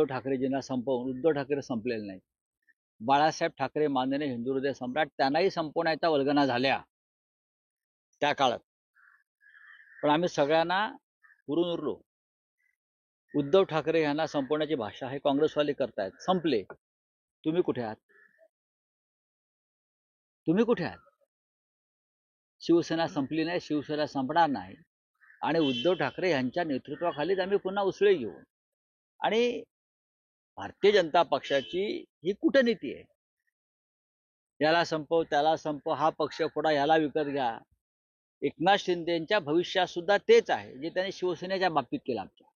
उद्धव ठाकरेजींना संपवून उद्धव ठाकरे संपलेले नाहीत. बाळासाहेब ठाकरे माननीय हिंदू हृदय सम्राट त्यांनाही संपवण्याच्या वल्गना झाल्या त्या काळात. पण आम्ही सगळ्यांना पुरून उरलो. उद्धव ठाकरे यांना संपवण्याची भाषा हे काँग्रेसवाले करतायत. संपले. तुम्ही कुठे आहात? तुम्ही कुठे आहात? शिवसेना संपली नाही, शिवसेना संपणार नाही. आणि उद्धव ठाकरे यांच्या नेतृत्वाखालीच आम्ही पुन्हा उसळी घेऊ. आणि भारतीय जनता पक्षाची ही कूटनीती आहे. याला संपव, त्याला संपव, हा पक्ष फोडा, याला विकत घ्या. एकनाथ शिंदेच्या भविष्यात सुद्धा तेच आहे जे त्यांनी शिवसेनेच्या बाबतीत केलं. आमच्या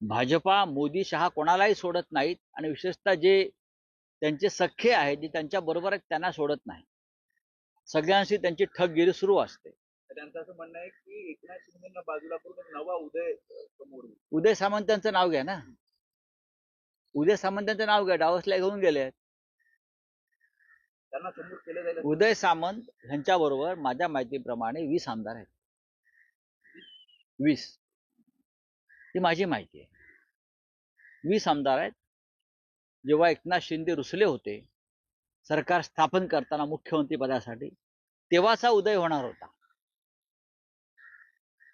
भाजपा, मोदी, शहा कोणालाही सोडत नाहीत आणि विशेषतः जे त्यांचे सख्खे आहेत, जे त्यांच्या बरोबर आहेत, त्यांना सोडत नाही. सगळ्यांशी त्यांची ठगगिरी सुरू असते. त्यांचं असं म्हणणं आहे की एकनाथ शिंदेंना बाजूला करून नवा उदय समोर येईल. उदय सामंतांचं नाव घ्या ना. उदय सामंतांचं नाव घ्या. डावसला घेऊन गेले. त्यांना समोर केलं जाईल. उदय सामंत यांच्या बरोबर माझ्या माहितीप्रमाणे 20 आमदार आहेत. 20 ही माझी माहिती आहे. 20 आमदार आहेत. जेव्हा एकनाथ शिंदे रुसले होते सरकार स्थापन करताना मुख्यमंत्री पदासाठी, तेव्हाच हा उदय होणार होता.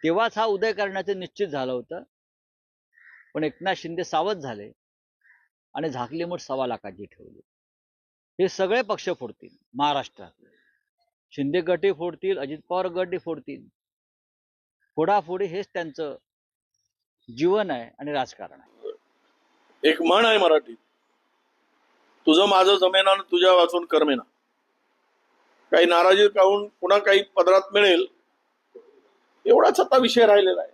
तेव्हाच हा उदय करण्याचं निश्चित झालं होतं. पण एकनाथ शिंदे सावध झाले आणि झाकली मूठ 1.25 लाखाची ठेवली. हे सगळे पक्ष फोडतील महाराष्ट्रात. शिंदे गटही फोडतील, अजित पवार गटही फोडतील. फोडाफोडी हेच त्यांचं जीवन आहे आणि राजकारण आहे. एक म्हण आहे मराठीत, तुझं माझं जमेना तुझ्या वाचून करमेना. काही नाराजी काहून पुन्हा काही पदरात मिळेल एवढाच आता विषय राहिलेला आहे.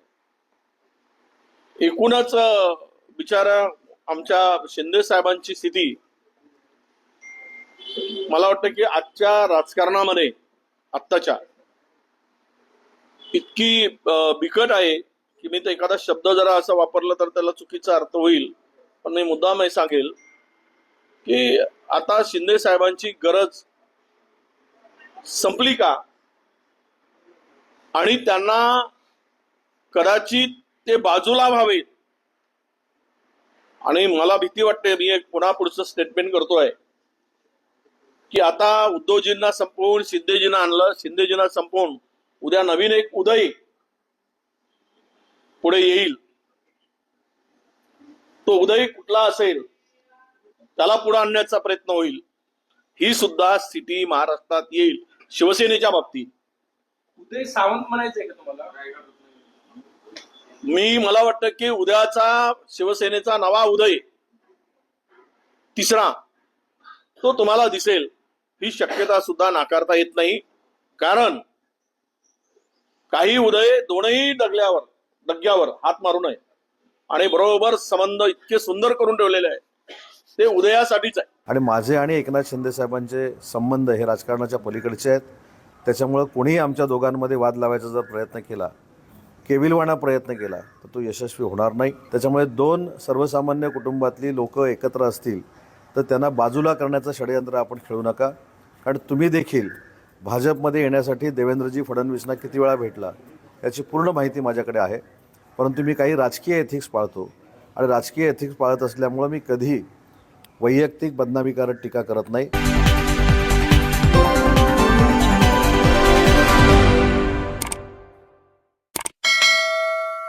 एकूणच बिचारा आमच्या शिंदे साहेबांची स्थिती मला वाटतं की आजच्या राजकारणामध्ये आत्ताच्या इतकी बिकट आहे की मी तर एखादा शब्द जरा असा वापरला तर त्याला चुकीचा अर्थ होईल. पण मी मुद्दाम हे सांगेल की आता शिंदे साहेबांची गरज संपली का, आणि त्यांना कदाचित ते बाजूला व्हावेत. आणि मला भीती वाटते, मी एक पुन्हा पुढचं स्टेटमेंट करतोय की आता उद्धवजींना संपवून शिंदेजींना आणलं, शिंदेजींना संपवून उद्या नवीन एक उदय पुढे येईल. तो उदय कुठला असेल त्याला पुढे आणण्याचा प्रयत्न होईल. ही सुद्धा स्थिती महाराष्ट्रात येईल शिवसेनेच्या बाबतीत. उदय सावंत म्हणायचंय का तुम्हाला? मला वाटतं की उद्याचा शिवसेनेचा नवा उदय तिसरा तो तुम्हाला दिसेल. ही शक्यता सुद्धा नाकारता येत नाही. कारण काही उदय दोनही डग्यावर हात मारू नये आणि बरोबर संबंध इतके सुंदर करून ठेवलेले आहे ते उदयासाठीच आहे. आणि माझे आणि एकनाथ शिंदे साहेबांचे संबंध हे राजकारणाच्या पलीकडचे आहेत. त्याच्यामुळं कोणीही आमच्या दोघांमध्ये वाद लावायचा जर प्रयत्न केला, केविलवाणा प्रयत्न केला, तर तो यशस्वी होणार नाही. त्याच्यामुळे दोन सर्वसामान्य कुटुंबातली लोक एकत्र असतील तर त्यांना बाजूला करण्याचं षडयंत्र आपण खेळू नका. कारण तुम्ही देखील भाजपमध्ये येण्यासाठी देवेंद्रजी फडणवीसना किती वेळा भेटला याची पूर्ण माहिती माझ्याकडे आहे. परंतु मी काही राजकीय एथिक्स पाळतो आणि राजकीय एथिक्स पाळत असल्यामुळं मी कधी वैयक्तिक बदनामीकारक टीका करत नाही.